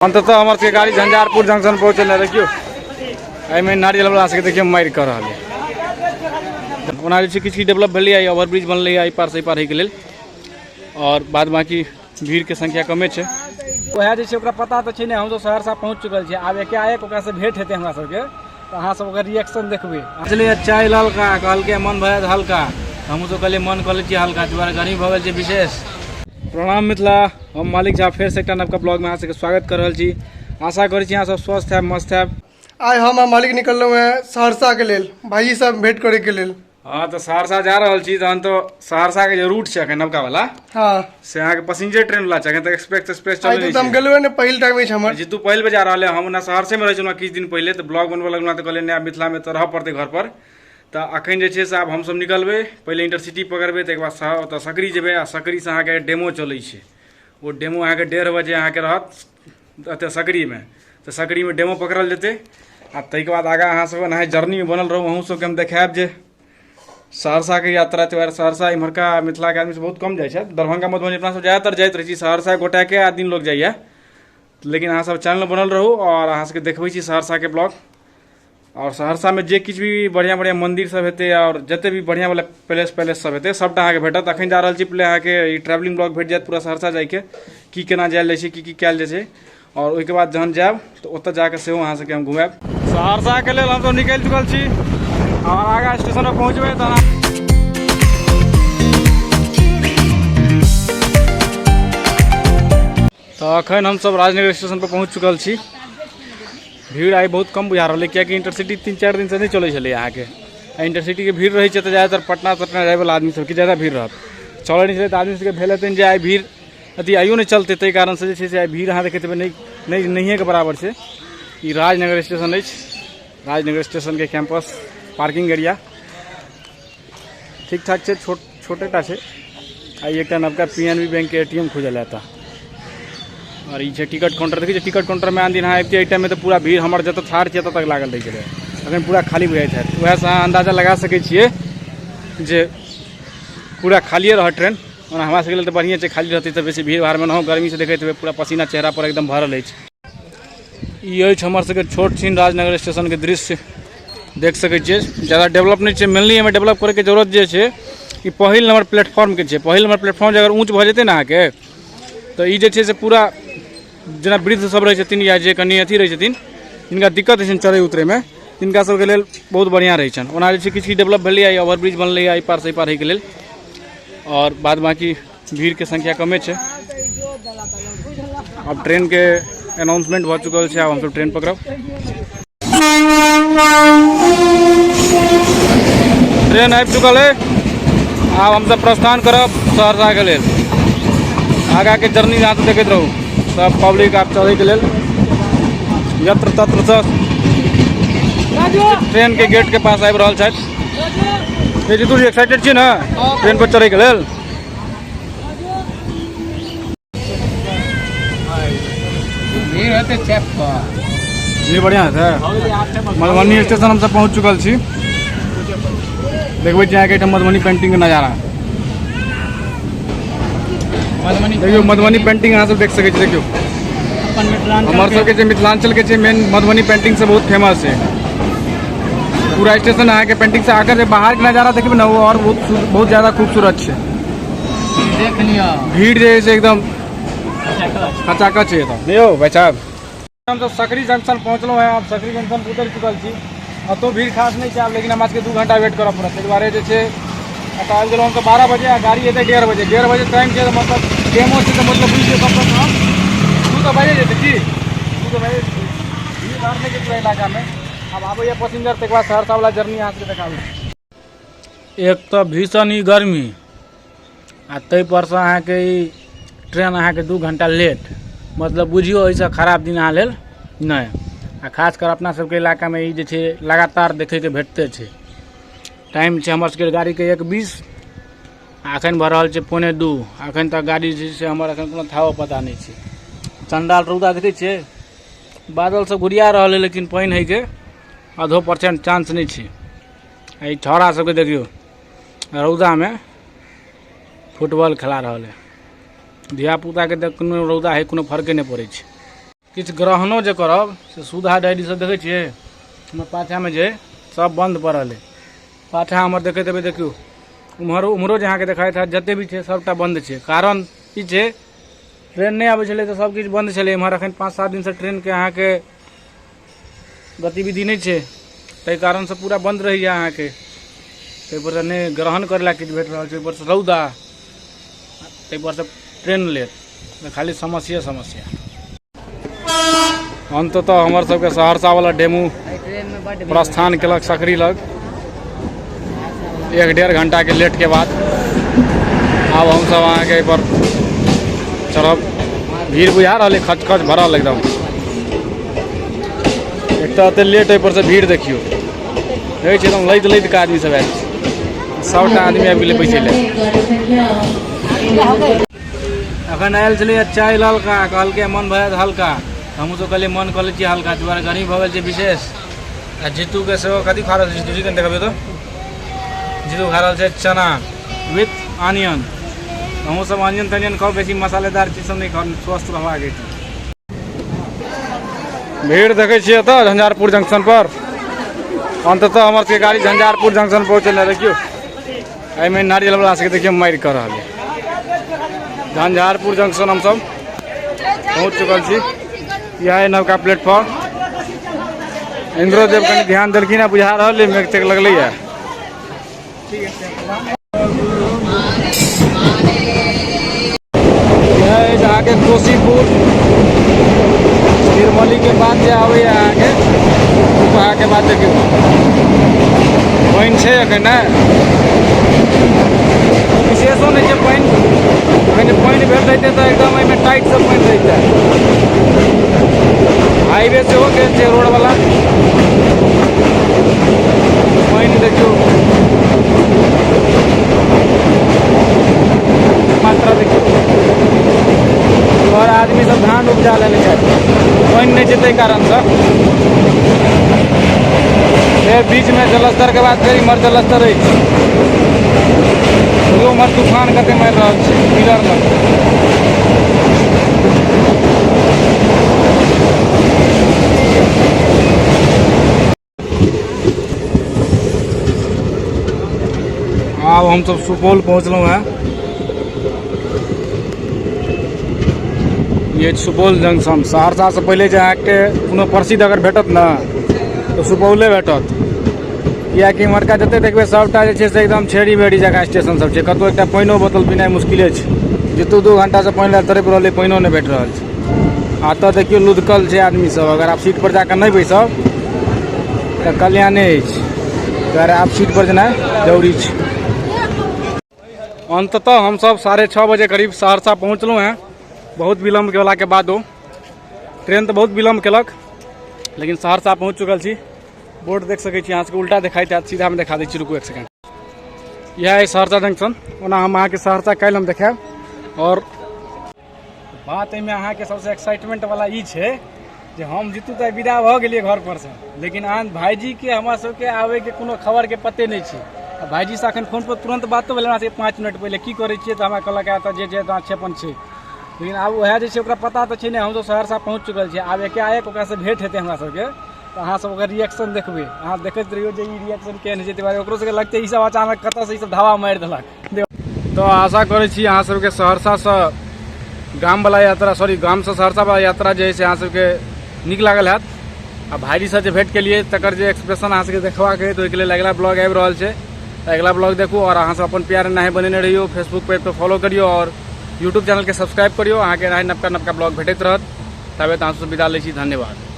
अंततः हमारे सबके गाड़ी झंझारपुर जंक्शन पहुँचल देखियो एहिमे नारियल वाला सबके देखियो मारि कर रहा है। ओना जे किछु डेवलप भेलै है, ओवरब्रिज बनलै है, पार से पार होइके लेल, और बाद बाकी भीड़ के संख्या कमे छै। वह जे छै ओकरा पता तो छै ने, हम तो सहरसा पहुँच चुकल छी। आब एकाएक ओकरा से भेंट हेतै हमरा सबके, तो अहाँ सब ओकर रिएक्शन देखबै। चलिए चाय ललका कहलकै मन भए हल्का, हमहूँ तो कहलिए मन कऽ लै छी हल्का, दुआरे गर्मी भऽ गेल छै विशेष। प्रणाम मिथिला, हम मालिक झा फेर से एक नवका ब्लॉग में अहाँ सबके स्वागत कर रहल छी। आशा करै छी अहाँ सब स्वस्थ है, मस्त है। आइ हम मालिक निकललहुँ हैं सहरसा के लेल, भाई सब भेंट करे के लेल। हाँ तो सहरसा जा रहल छी, तहन तो सहरसा के जो रूट छै अखन नवका वाला, हाँ से अहाँ के पैसेंजर ट्रेन वाला छै, अखन तक एक्सप्रेस चलै छै। हम गेलहुँ ने पहिल टाइम छै हमर। जीतू पहिल बेर जा रहल है, हम ना सहरसे में रहै छलहुँ किछु दिन पहले, तो ब्लॉग बनबऽ लगलहुँ तो कहलिए नया मिथिला में तो रहऽ पड़तै घर पर। तो अखन जे छै से आब हमसब निकलबै, पहले इंटरसिटी पकड़बै, तकर बाद ओतऽ सकरी जेबै, आ सकरी से अहाँके डेमो चलै छै। वो डेमो अहाँके 1:30 बजे अहाँके रहत एतऽ सकरी में, तो सकरी में डेमो पकड़ल जेतै। आ ताहिके बाद आगाँ अहाँ सब एनाहि जर्नी में बनल रहू, अहूँ सबके हम देखायब जे सहरसा के यात्रा त्यौहार। सहरसा इम्हरका मिथिला के आदमी सब बहुत कम जाइ छै, दरभंगा मधुबनी अपना सब ज्यादातर जाइत रहै छी, सहरसा गोटाके आदमी लोग जाइए। लेकिन अहाँ सब चैनल बनल रहू, और अहाँ सबके देखबै छी सहरसा के ब्लॉग। और सहरसा में जे किछु भी बढ़िया बढ़िया मंदिर सब हेतै, और जते भी बढ़िया वाला पैलेस सब हेतै, सबटा अहाँके भेटत। अखन जा रहल छी, पहिले अहाँके ई ट्रैवलिंग ब्लॉग भेट जायत पूरा सहरसा जाइके, की केना जायल जाइ छै, की कयल जाइ छै। और ओहिके बाद जहन जायब तो ओतऽ जाके सेहो अहाँ सबके हम घुमायब। सहरसा के लेल हमसब निकलि चुकल छी, और आगाँ स्टेशन पर पहुँचबै तहन तो अखन हमसब राजनगर स्टेशन पर पहुँच चुकल छी। भीड़ आई बहुत कम बुझा रहा है, कियाकि इंटरसिटी 3-4 दिन से नहीं चलै छलै अहाँके। इंटरसिटी के भीड़ रही है तो ज़्यादातर पटना जाए वाला आदमी सबके ज़्यादा भीड़ रहत। चलै नहीं छलै तो आदमी सबके भेल हेतै जे आई भीड़ अति आइयो नहीं चलते, ताहि कारण से जे छै आई भीड़ अहाँ देखैत हेबै नहिए के बराबर छै। ई राजनगर स्टेशन अछि, राजनगर स्टेशन के कैंपस पार्किंग एरिया ठीक ठाक छै, छोटेटा छै। आई एक नवका PNB बैंक के ATM खुजल है एतऽ, और ये टिकट काउंटर देखिए। टिकट काउंटर में दिन अहाँ अबिते टाइम में तो पूरा भीड़ हमर जतऽ ठाढ़ छियै ततऽ तक लागल रही छलै, अखन पूरा खाली बुझाइत है। वएह से अहाँ अंदाजा लगा सकै छियै जे पूरा खालिए रह ट्रेन। और हमरा सबके लेल तो बढ़िया छै, खाली रहतै तो बेसी भीड़ भाड़ में न, गर्मी से देखैत हेबै पूरा पसीना चेहरा पर एकदम भरल अछि। ई अछि हमर सबके छोट छीन राजनगर स्टेशन के दृश्य, देख सकै छियै। ज़्यादा डेवलप नहीं छै, मेनली एहिमे डेवलप करे के जरूरत जे छै ई पहिल नंबर प्लेटफॉर्म के छै। पहिल नंबर प्लेटफॉर्म अगर ऊँच भऽ जेतै ने अहाँके, तो ई जे छै से पूरा जेना वृद्ध सब रहै छथिन या जे कनि अथी रहै छथिन, जिनका दिक्कत होइ छनि चढ़ै उतरै में, तिनका सबके लेल बहुत बढ़िया रहै छनि। ओना जे छै किछु डेवलप भेलै है, ओवरब्रिज बनलै है, पार से पार होइके लेल, और बाद बाकी भीड़ के संख्या कमे छै। अब ट्रेन के अनाउंसमेंट भऽ चुकल छै, आब हमसब ट्रेन पकड़ब। ट्रेन आबि चुकल है, आब हमसब प्रस्थान करब सहरसा के लेल। आगाँ के जर्नी अहाँ सब देखैत रहू, सब पब्लिक आप चढ़े के लेल यत्र तत्र से ट्रेन के गेट के पास आबि रहल छथि। जीतू जी एक्साइटेड छी ना ट्रेन पर चढ़े के लेल? भीड़ बढ़िया है। मधुबनी स्टेशन हमसब पहुँच चुकल छी, देखबै छी अहाँके मधुबनी पेंटिंग के नजारा। देखियो मधुबनी पेंटिंग अहाँ सब देख सकै छी। देखियो हमर सबके जे मिथिलांचल के मेन मधुबनी पेंटिंग से बहुत फेमस है। पूरा स्टेशन अहाँ के पेंटिंग से आकर बाहर के नजारा देखबै ना, वो और बहुत ज़्यादा खूबसूरत है। देख लिया भीड़ जे है एकदम खचाखच है। तो यो भाई साहब हम तो सकरी जंक्शन पहुँचल है, आप सकरी जंक्शन उतर चुकल छी। अब तो भीड़ खास नहीं है, लेकिन हमरा सबके 2 घंटा वेट करऽ पड़त। ताहि दुआरे जे छै एतऽ आबि गेलहुँ हम तो 12 बजे, गाड़ी एतै 1:30 बजे। 1:30 बजे टाइम छै, तो मतलब डेमो छै, तो मतलब बुझिए कम से कम 2 तो बजे जेतै की 2 तो बजे भीड़ भाड़ नहीं छै पूरा इलाका में। अब आबैए पैसेंजर, तक बाद सहरसा वाला जर्नी अहाँ सबके देखाबू। एक तो भीषण ई गर्मी, आ ताहि पर से अहाँके ई ट्रेन अहाँके 2 घंटा लेट, मतलब बुझियो एहिसँ खराब दिन अहाँ लेल नहीं। आ खास कर अपना सबके इलाका में ई जे छै लगातार देखै के भेटते छै। टाइम छै हमर सबके गाड़ी के 1:20, अखन भऽ रहल छै 1:45। अखन तक गाड़ी जे छै हमर अखन कोनो थाहो पता नहीं छै। चंडाल रौदा देखै छियै, बादल सब घुरिया रहल है, लेकिन पानि है के आधो % चांस नहीं छै। ई छौड़ा सबके देखियो रौदा में फुटबॉल खेला रहल है। धियापुता के देख कोनो रौदा है कोनो फर्के नहीं पड़ै छै। किछु ग्रहणो जे करब से सुधा डायरी सब देखै छियै हमर पाछामे जे सब बंद पड़ल है। पाछा हमर देखैत हेबै, देखियौ उम्हरो जे अहाँके देखाइत हैत जते भी छै सबटा बंद छै। कारण ई छै ट्रेन नहीं आबै छलै तऽ सब किछु बंद छलै। एम्हर एखन 5-7 दिन से ट्रेन के अहाँके गतिविधि नहीं छै, ताहि कारण से पूरा बंद रहैए अहाँके। ताहि पर से नहीं ग्रहण करे ला किछु भेट रहल छै, ऊपर से रौदा, ताहि पर से ट्रेन लेट, खाली समस्या। अंततः हमर सबके सहरसा वाला डेमू प्रस्थान केलक सकरी लग 1-1.5 घंटा के लेट के बाद। आब हम सब अहाँके पर चढ़ब। भीड़ बुझा रहा है, खच भरल एकदम। एक तो एते लेट, पर से भीड़ देखियो, देखै छियै एकदम लैत के आदमी सब आयल छै। सबटा आदमी आबि गेलै बैठे ले। अखन आयल छलै चाय ललका, कहलकै मन भऽ हल्का। हमहूँ सब कहलिए मन कऽ लै छियै हल्का, दुआरे गर्मी भऽ गेल छै विशेष। आ जीतू के सेहो कथी खा रहल छै जीतू जी, कनि देखबै तो। जीतू खा रहल छै चना विथ ऑनियन। हमहूँ सब ऑनियन तनियन खाओ, बेसी मसालेदार चीज सब नहीं खाओ, स्वस्थ रहबाक अछि। भीड़ देखै छियै एतऽ झंझारपुर जंक्शन पर। अंततः हमर सबके गाड़ी झंझारपुर जंक्शन पहुँचल है। देखियो एहिमे नारियल वाला सबके देखियो मारि कऽ रहल है। झंझारपुर जंक्शन हम सब पहुँच चुकल छी। यह है नवका प्लेटफॉर्म। इंद्रोदेव कनि ध्यान देलखिन, बुझा रहल है मेघ तेघ लगलै है। आगे कोसीपुर निर्मली के बाद जे आबै अहाँके के बाद देखियौ पानि छै एखन ने, विशेषो नहीं छै पानि। पानि भेट रहितै तऽ एकदम एहिमे टाइट से पानि रहितै। हाईवे सेहो गेल छै रोड वाला। पानि देखियौ मात्रा देखियौ। और आदमी सब धान उपजा लेने छै, पानि नहीं छै ताहि कारण से। फिर बीच में जलस्तर के बाद फिर इमहर जलस्तर अछि। उमहर तूफान कते मारि रहल छै मिलर लग। अब हम सब सुपौल पहुँचलहुँ हैं। ये सुपौल जंक्शन। सहरसा से पहले जे अहाँके कोनो प्रसिद्ध अगर भेटत ना तो सुपौले भेटत। कियाकि इम्हरका जते देखबै सबटा जे छै से एकदम छेड़ी बेड़ी जगह स्टेशन सब छै। कतौ एकटा पानिओ बोतल पीनाइ मुश्किले छै। जतौ 2 घंटा से पानि लए तड़प रहलै, पानिओ नहीं भेट रहल छै। आ तऽ देखियो लुधकल छै आदमी सब। अगर आप सीट पर जाकर नहीं बैसब तऽ कल्याणे अछि, अगर आप सीट पर जेनाइ जरूरी छै। अंततः हम सब 6:30 बजे करीब सहरसा पहुँचलहुँ हैं। बहुत विलम्ब केला के बादो। ट्रेन तो बहुत विलम्ब केलक, लेकिन सहरसा पहुँच चुकल छी। बोर्ड देख सकै छी अहाँ सबके, उल्टा देखाइत हैत, सीधा में देखा दै छी, रुकू एक सेकंड। यह है सहरसा जंक्शन। ओना हम अहाँके सहरसा काल्हि हम देखायब। और बात एहिमे अहाँके सबसे एक्साइटमेंट वाला ई छै जे हम जीतू तऽ विदा भऽ गेलियै घर पर से, लेकिन भाईजी के हमरा सबके आबै के कोनो खबर के पते नहीं छै। भाईजी से अखन फोन पर तुरंत बातो भेल हमरा से 5 मिनट पहले, की करै छियै तऽ हमरा कहलक एतऽ जे छै अपन छै। लेकिन आब वएह जे छै ओकरा पता तऽ छै नहीं। हम तो सहरसा पहुँच चुकल छी। आब एकाएक ओकरा से भेंट हेतै हमरा सबके, तो अहाँ सब ओकर रिएक्शन देखबै। अहाँ देखैत रहियो जे ई रिएक्शन केहन छै, ताहि ओकरो सबके लगतै ई सब अचानक कतऽ से ई सब धावा मारि देलक। तो आशा करै छी अहाँ सबके सहरसा से गाम वाला यात्रा, सॉरी गाम से सहरसा वाला यात्रा जे है से अहाँ सबके नीक लागल हैत। आ भाईजी से जे भेंट केलिए तकर जे एक्सप्रेशन अहाँ सबके देखबाक है, तो ओहिके लेल अगला ब्लॉग आबि रहल छै। अगला ब्लॉग देखू। और अहाँ सब अपन प्यार एनाहे बनेने रहियो। फेसबुक पेज पर फॉलो करियो और यूट्यूब चैनल के सब्सक्राइब करियो। अहाँके एनाहे नवका ब्लॉग भेटैत रहत। तबे तऽ अहाँ सब विदा लै छी। धन्यवाद।